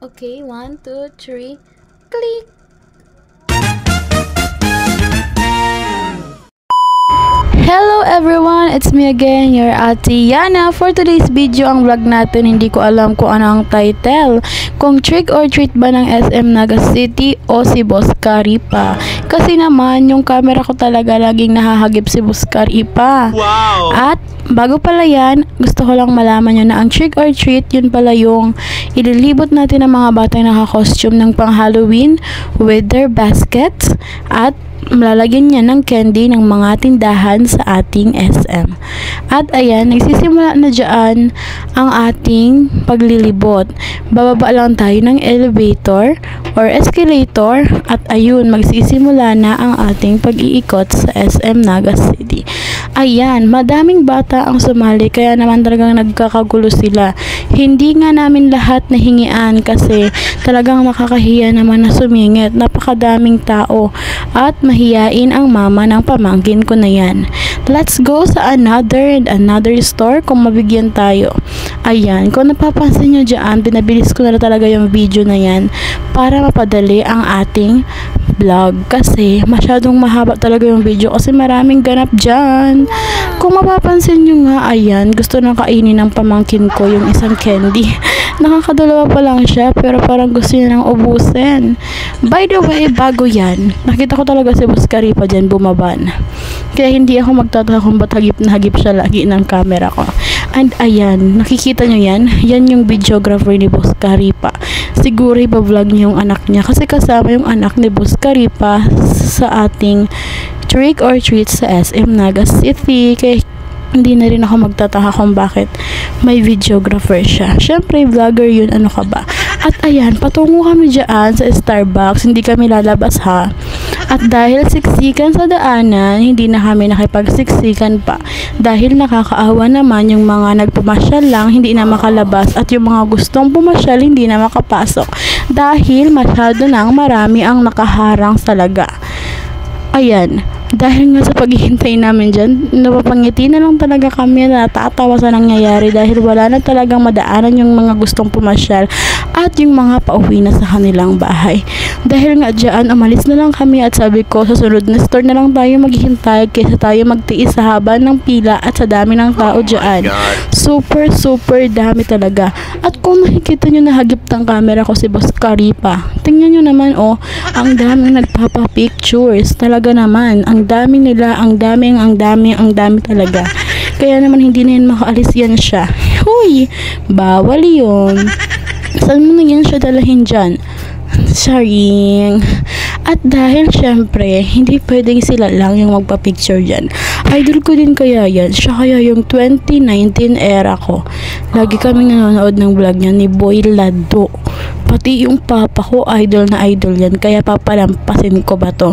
Okay, 1, 2, 3, click! Hello everyone! It's me again, your Ate Yana. For today's video, ang vlog natin, hindi ko alam kung ano ang title. Kung trick or treat ba ng SM Naga City o si Boss Karipa. Kasi naman, yung camera ko talaga laging nahahagip si Boss Karipa. Wow! At bago pala yan, gusto ko lang malaman nyo na ang trick or treat, yun pala yung ililibot natin ng mga bata na naka-costume ng pang Halloween with their baskets at malalagyan niya ng candy ng mga tindahan sa ating SM. At ayan, nagsisimula na dyan ang ating paglilibot. Bababa lang tayo ng elevator or escalator at ayun, magsisimula na ang ating pag-iikot sa SM Naga City. Ayan, madaming bata ang sumali kaya naman talagang nagkakagulo sila. Hindi nga namin lahat nahingian kasi talagang nakakahiya naman na sumingit. Napakadaming tao at mahiyain ang mama ng pamangkin ko na yan. Let's go sa another store kung mabigyan tayo. Ayan, kung napapansin nyo dyan, pinabilis ko na talaga yung video na yan para mapadali ang ating vlog kasi masyadong mahaba talaga yung video kasi maraming ganap dyan. Kung mapapansin nyo nga, ayan, gusto nang kainin ng pamangkin ko yung isang candy. Nakakadalawa pa lang siya pero parang gusto niya nang ubusin. By the way, bago yan, nakita ko talaga si Boss Karipa dyan bumaban. Kaya hindi ako magtataka kung ba't hagip na hagip siya lagi ng camera ko. And ayan, nakikita nyo yan? Yan yung videographer ni Boss Karipa. Siguro iba-vlog niya yung anak niya kasi kasama yung anak ni Boss Karipa sa ating trick or treat sa SM Naga City. Kaya hindi na rin ako magtataka kung bakit may videographer siya. Syempre, vlogger yun, ano ka ba? At ayan, patungo kami dyan sa Starbucks, hindi kami lalabas ha. At dahil siksikan sa daanan, hindi na kami nakipagsiksikan pa. Dahil nakakaawa naman yung mga nagpamasyal lang, hindi na makalabas. At yung mga gustong pumasyal, hindi na makapasok. Dahil masyado nang marami ang nakaharang talaga. Ayan, dahil nga sa paghihintay namin dyan, napapangiti na lang talaga kami, natatawa sa nangyayari dahil wala na talagang madaanan yung mga gustong pumasyal at yung mga pauwi na sa kanilang bahay. Dahil nga dyan, umalis na lang kami at sabi ko, sa sunod na store na lang tayo maghihintay kaysa tayo magtiis sa haba ng pila at sa dami ng tao dyan. Super dami talaga. At kung nakikita nyo na hagip ng camera ko si Boss Karipa, tingnan nyo naman ang daming nagpapapictures. Talaga naman, ang dami nila, ang dami talaga. Kaya naman hindi na yan makaalis yan siya. Huy, bawal yun. Saan mo na yan siya dalahin dyan? Sorry. At dahil syempre, hindi pwedeng sila lang yung magpa-picture dyan. Idol ko din kaya yan. Siya kaya yung 2019 era ko. Lagi kami nanonood ng vlog niya ni Boy Lado. Pati yung papa ko, idol na idol yan. Kaya papalampasin ko ba to?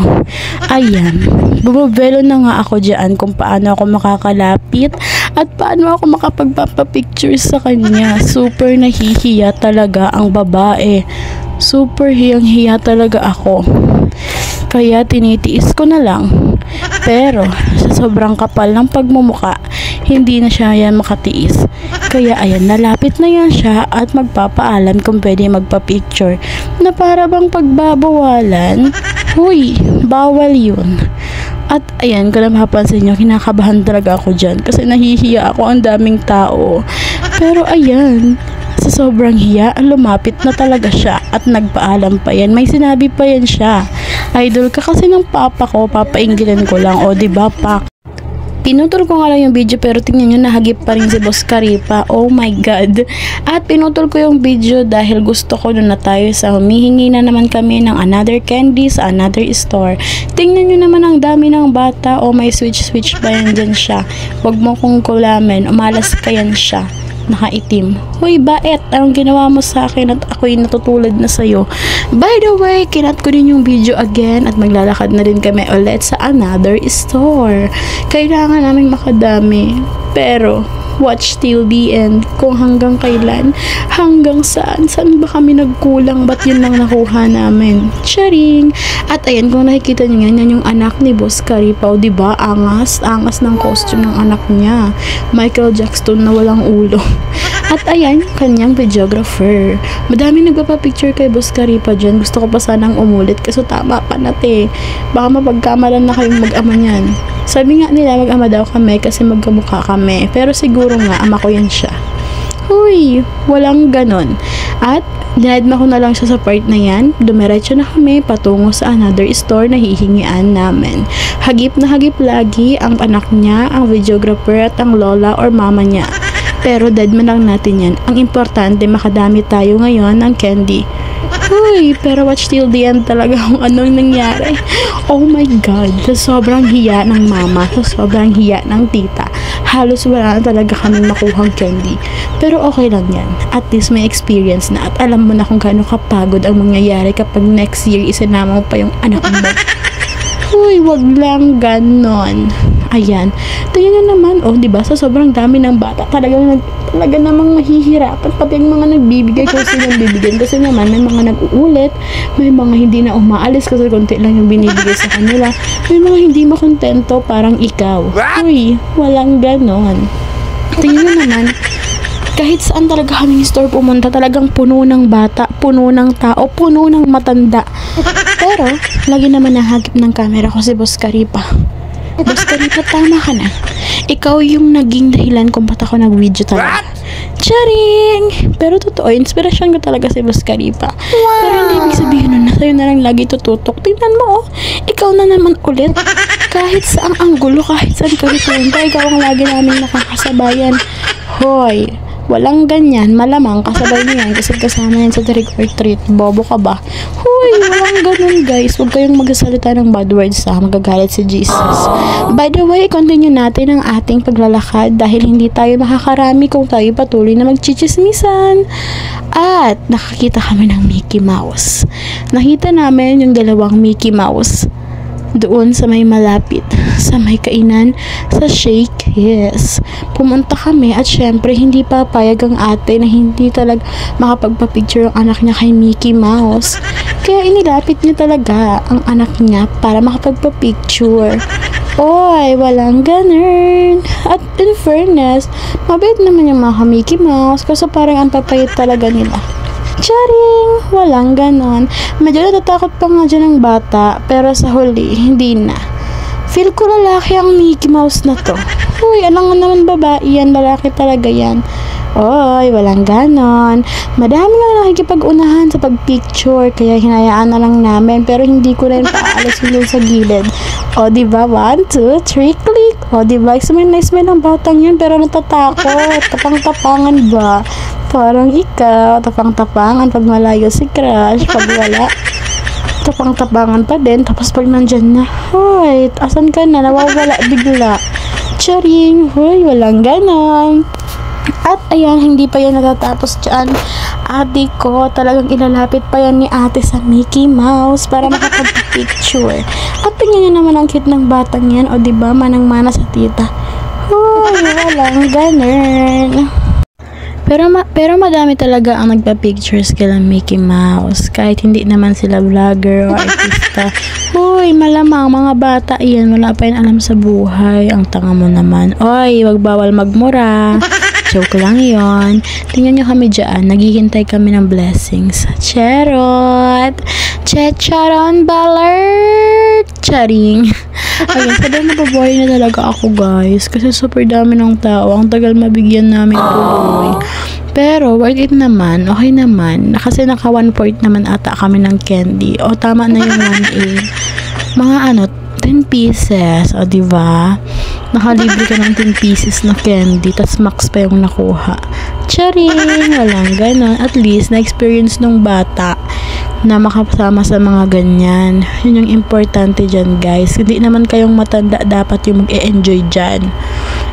Ayan. Bumabelo na nga ako dyan kung paano ako makakalapit at paano ako makapagpapapicture sa kanya. Super nahihiya talaga ang babae. Super hiyang-hiya talaga ako. Kaya tinitiis ko na lang. Pero sa sobrang kapal ng pagmumuka, hindi na siya yan makatiis. Kaya ayan, nalapit na yan siya at magpapaalam kung pwede magpa-picture. Na para bang pagbabawalan, huy, bawal yun. At ayan, kung napapansin nyo, kinakabahan talaga ako dyan kasi nahihiya ako, ang daming tao. Pero ayan, sa sobrang hiya, lumapit na talaga siya at nagpaalam pa yan. May sinabi pa yan siya. Idol ka kasi ng papa ko, papainggilan ko lang. O diba, pak? Pinutol ko nga lang yung video pero tingnan nyo, nahagip pa rin si Boss Karipa. Oh my God. At pinutol ko yung video dahil gusto ko na tayo sa humihingi na naman kami ng another candy sa another store. Tingnan nyo naman ang dami ng bata. Oh, may switch pa yan dyan siya. Huwag mo kong kulamin. Umalas ka yan siya. Nakaitim. Hoy, baet, anong ginawa mo sa akin at ako'y natutulad na sa'yo? By the way, kinat ko din yung video again at maglalakad na rin kami ulit sa another store. Kailangan namin makadami. Pero, watch till the end kung hanggang kailan, hanggang saan ba kami nagkulang, ba't yun lang nakuha namin. Charing! At ayan, kung nakikita niyo yan yung anak ni Boss Karipaw, diba? Angas ng costume ng anak niya. Michael Jackson na walang ulo. At ayan, kanyang videographer. Madami nagpapapicture kay Boss Karipa dyan. Gusto ko pa sanang umulit kasi tama pa nate. Baka mapagkamalan na kayong mag-ama niyan. Sabi nga nila mag-ama daw kami kasi magkamukha kami. Pero siguro nga, ama ko yan siya. Huy, walang ganon. At dinadma ko na lang siya sa part na yan. Dumiretso na kami patungo sa another store na hihingian namin. Hagip na hagip lagi ang anak niya, ang videographer at ang lola or mama niya. Pero deadman lang natin yan. Ang importante, makadami tayo ngayon ng candy. Uy, pero watch till the end talaga kung anong nangyari. Oh my God, sa sobrang hiya ng mama, sa sobrang hiya ng tita, halos wala na talaga kaming makuhang candy. Pero okay lang yan. At least may experience na at alam mo na kung gaano kapagod ang mangyayari kapag next year isinama mo pa yung anak mo. Uy, wag lang ganon. Ayan. Tingnan nyo naman, oh, diba? Sa sobrang dami ng bata, talaga namang mahihirapan. Pati yung mga nagbibigay kung silang bibigyan. Kasi naman, may mga nag-uulit, may mga hindi na umaalis kasi konti lang yung binibigay sa kanila. May mga hindi makontento, parang ikaw. Uy, walang ganon. Tingnan nyo naman, kahit saan talaga kaming store pumunta, talagang puno ng bata, puno ng tao, puno ng matanda. Pero, lagi naman nahagip ng camera ko si Boss Karipa. Boss Karipa, tama ka na. Ikaw yung naging dahilan kung ba't ako nag-video talaga. Charing! Pero totoo, inspirasyon ko talaga si Boss Karipa. Wow. Pero hindi ibig sabihin nun na sa'yo na lang lagi tututok. Tingnan mo, oh. Ikaw na naman ulit. Kahit saang anggulo, kahit saan ka punta, ikaw ang lagi namin nakakasabayan. Hoy! Walang ganyan, malamang kasabay niyan kasi kasama yan sa trick or treat. Bobo ka ba? Huy, walang ganun guys. Huwag kayong magsasalita ng bad words magagalit si Jesus. By the way, continue natin ang ating paglalakad dahil hindi tayo makakarami kung tayo patuloy na magchichismisan. At nakakita kami ng Mickey Mouse. Nakita namin yung dalawang Mickey Mouse doon sa may malapit, sa may kainan, sa Shake. Yes. Pumunta kami at syempre hindi papayag ang ate na hindi talaga makapagpa-picture ang anak niya kay Mickey Mouse. Kaya inilapit niya talaga ang anak niya para makapagpa-picture. Oy, walang ganun. At in fairness, mabait naman yung mga Mickey Mouse kasi parang ang papayat talaga nila. Charing! Walang ganon. Medyo natatakot pa nga dyan ang bata, pero sa huli, hindi na. Feel ko lalaki ang Mickey Mouse na to. Uy, alam nga naman babae yan, lalaki talaga yan. Oy, walang ganon. Madami lang nakikipag-unahan sa pag-picture, kaya hinayaan na lang namin, pero hindi ko rin paalasin doon sa gilid. O, diba? 1, 2, 3, click. O, diba? Nice ng batang yun, pero natatakot. Tapang-tapangan ba? Parang ikaw, tapang-tapangan pag malayo si crush, pag wala, tapang-tapangan pa din, tapos pag nandyan na, hoy, asan ka na, nawawala bigla. Charing, hoy, walang ganon. At ayan, hindi pa yan natatapos dyan. Ate ko, talagang ilalapit pa yan ni ate sa Mickey Mouse para makapag-picture. At tingnan nyo naman ang cute ng batang yan, o diba, manang-mana sa tita. Hoy, walang ganon. Pero madami talaga ang nagpa-pictures kay Mickey Mouse. Kahit hindi naman sila vlogger o artista. Uy, malamang mga bata yan. Wala pa yan alam sa buhay. Ang tanga mo naman. Oy, wag bawal magmura. Joke lang yon. Tingnan nyo kami dyan. Naghihintay kami ng blessings. Charot! Checharon Ballard! Charing! Ayun, sabi nababoy na talaga ako guys. Kasi super dami ng tao. Ang tagal mabigyan namin tuloy. Pero worth it naman. Okay naman. Kasi naka 1/4 naman ata kami ng candy. O tama na yung 1/8. Mga 10 pieces. O diba? Nakalibre ka ng 10 pieces na candy. Tas max pa yung nakuha. Charing! Walang ganon. At least na-experience nung bata na makasama sa mga ganyan. Yun yung importante dyan guys. Hindi naman kayong matanda dapat yung mag-e-enjoy dyan.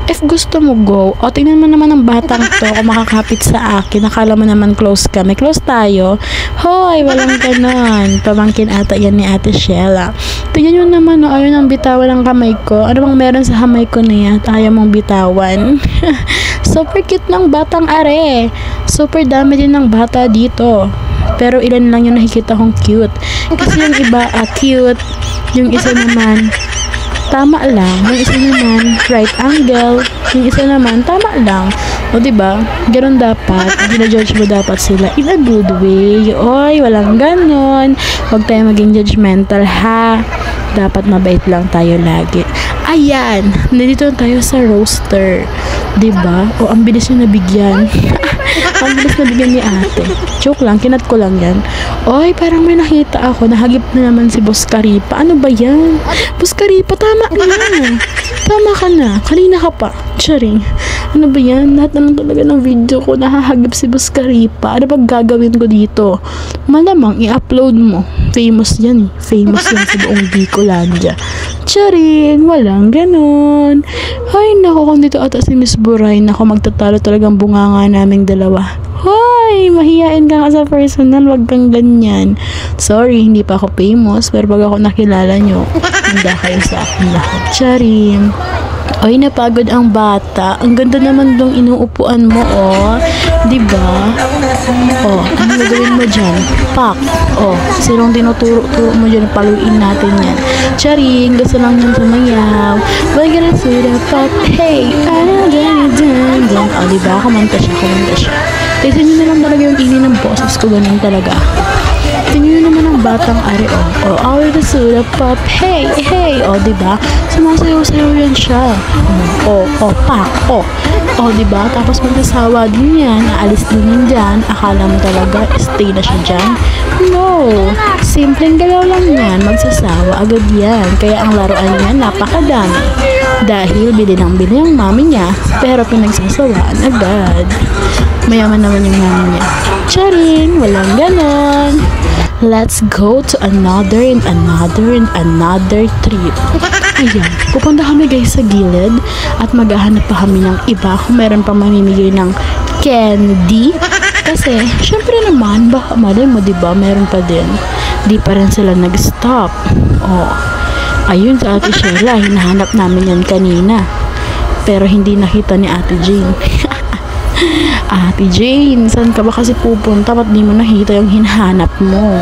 If gusto mo go, o tingnan mo naman ang batang to kung makakapit sa akin. Nakala mo naman close kami. Close tayo. Hoy, walang ganon. Pamangkin ata yan ni Ate Sheila. Tingnan nyo naman, ayaw nang bitawan ang kamay ko. Ano bang meron sa kamay ko na yan? Ayaw mong bitawan. Super cute ng batang are. Super dami din ng bata dito. Pero ilan lang yung nakikita kong cute. Kasi yung iba, cute. Yung isa naman, tama lang. Yung isa naman, right angle. Yung isa naman, tama lang. O diba? Ganun dapat. Gina-judge mo dapat sila in a good way. Oy, walang ganon. Huwag tayo maging judgmental, ha? Dapat mabait lang tayo lagi. Ayan, nandito tayo sa roaster. Diba? O, ang bilis nyo nabigyan. Ang bilis nabigyan ni ate. Joke lang, kinat ko lang yan. Oy, parang may nakita ako. Nahagip na naman si Boss Karipa. Ano ba yan? Boss Karipa, tama na. Tama ka na. Kanina ka pa. Charing. Ano ba yan? Lahat naman talaga ng video ko nahahagip si Boss Karipa. Ano bang gagawin ko dito? Malamang i-upload mo. Famous yan eh. Famous yan sa buong Bicolandia. Charing. Walang ganon. Ay, naku, kung dito ata si Miss Buray, naku, magtatalo talagang bunganga naming dalawa. Hoy, mahihain ka nga sa personal, wag kang ganyan. Sorry, hindi pa ako famous, pero pag ako nakilala nyo, handa kayo sa akin lahat. Charing. Oy, napagod ang bata. Ang ganda naman dong inuupuan mo, oh. Diba? Oh, ano gagawin mo dyan? Pak. Oh, sinong tinuturo mo dyan? Paluin natin yan. Charing, gusto lang niyang sumayaw. We're gonna see the pop. Hey, I'm gonna dun. Oh, diba? Kumanta siya. Tignan nyo na lang talaga yung ingin ng boses ko. Ganun talaga. Tingnan nyo naman ang batang ari, oh. Oh, we're gonna see the pop. Hey. Oh, diba? Sumasayaw-sayaw yan siya. Oh, pak. Oh, diba? Tapos magsasawa din yan. Aalis din yan dyan. Akala mo talaga, stay na siya dyan? No. Simpleng galaw lang yan. Magsasawa agad yan. Kaya ang laruan niya napakadami. Dahil bili ang mami niya. Pero pinagsasawaan agad. Mayaman naman yung mami niya. Charing! Walang ganon. Let's go to another trip. Ayan, pupunta kami guys sa gilid at maghahanap pa kami ng iba kung meron pa mamimigay ng candy. Kasi, syempre naman, baka malay mo, diba, meron pa din. Di pa rin sila nag-stop. Oh, ayun sa Ate Sheila, hinahanap namin yan kanina. Pero hindi nakita ni Ate Jane. Ate Jane, saan ka ba kasi pupunta? Ba't di mo nakita yung hinahanap mo?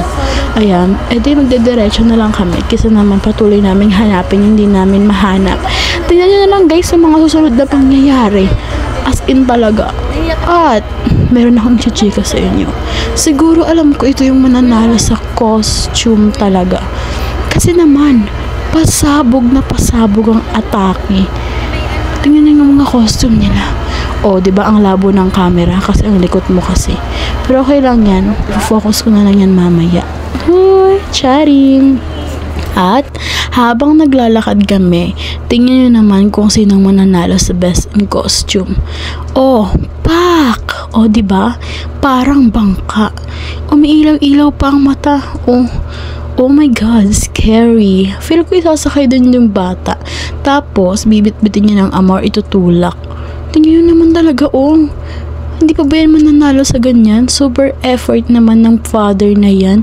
Ayan, edi magdediretso na lang kami kasi naman patuloy naming hanapin, hindi namin mahanap. Tingnan nyo na lang guys sa mga susunod na pangyayari. As in talaga. At meron akong chichika sa inyo. Siguro alam ko ito yung mananalo sa costume talaga. Kasi naman, pasabog ang atake. Tingnan nyo yung mga costume nila. O, diba ang labo ng camera kasi ang likot mo kasi. Pero okay lang yan. Focus ko na lang yan mamaya. Uy, charing! At habang naglalakad kami, tingnan nyo naman kung sinong mananalo sa best in costume. Oh, pak! O, diba? Parang bangka. Umiilaw-ilaw pa ang mata. Oh my God, scary. Feel ko isasakay dun yung bata. Tapos, bibit-bitin niya ng amor, itutulak. Tingnan nyo naman talaga, oh. Hindi pa ba yan mananalo sa ganyan? Super effort naman ng father na yan.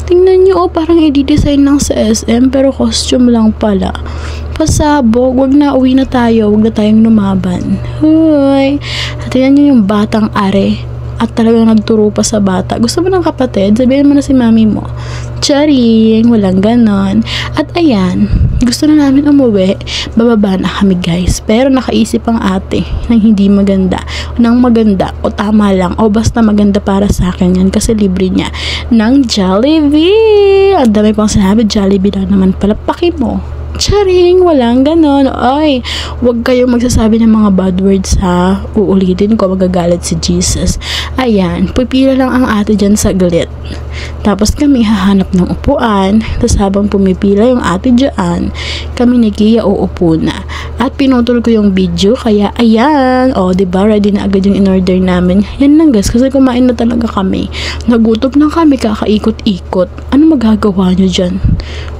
Tingnan nyo, oh, parang i-design lang sa SM, pero costume lang pala. Pasabog, wag na, uwi na tayo. Wag na tayong lumaban. Hoy. Tingnan nyo yung batang are. At talagang nagturo pa sa bata. Gusto mo ng kapatid? Sabihin mo na si mami mo. Charing, walang ganon. At ayan, gusto na namin umuwi. Bababa na kami guys. Pero nakaisip ang ate ng hindi maganda. Nang maganda o tama lang. O basta maganda para sa akin yan. Kasi libre niya ng Jollibee. Ang dami pang sinabi, Jollibee lang naman pala. Paki mo. Charing, walang ganon. Ay, wag kayong magsasabi ng mga bad words ha. Uulitin ko, magagalit si Jesus. Ayan, pipila lang ang ate dyan saglit. Tapos kami hahanap ng upuan. Tapos habang pumipila yung ate dyan, kami ni Kia uupo na. At pinutol ko yung video, kaya ayan. O, diba, ready na agad yung in-order namin. Yan lang guys, kasi kumain na talaga kami. Nagutom na kami, kakaikot-ikot. Ano magagawa nyo dyan?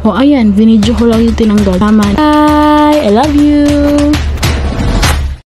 O, ayan, binidyo ko lang yung tinanggal. Bye! I love you!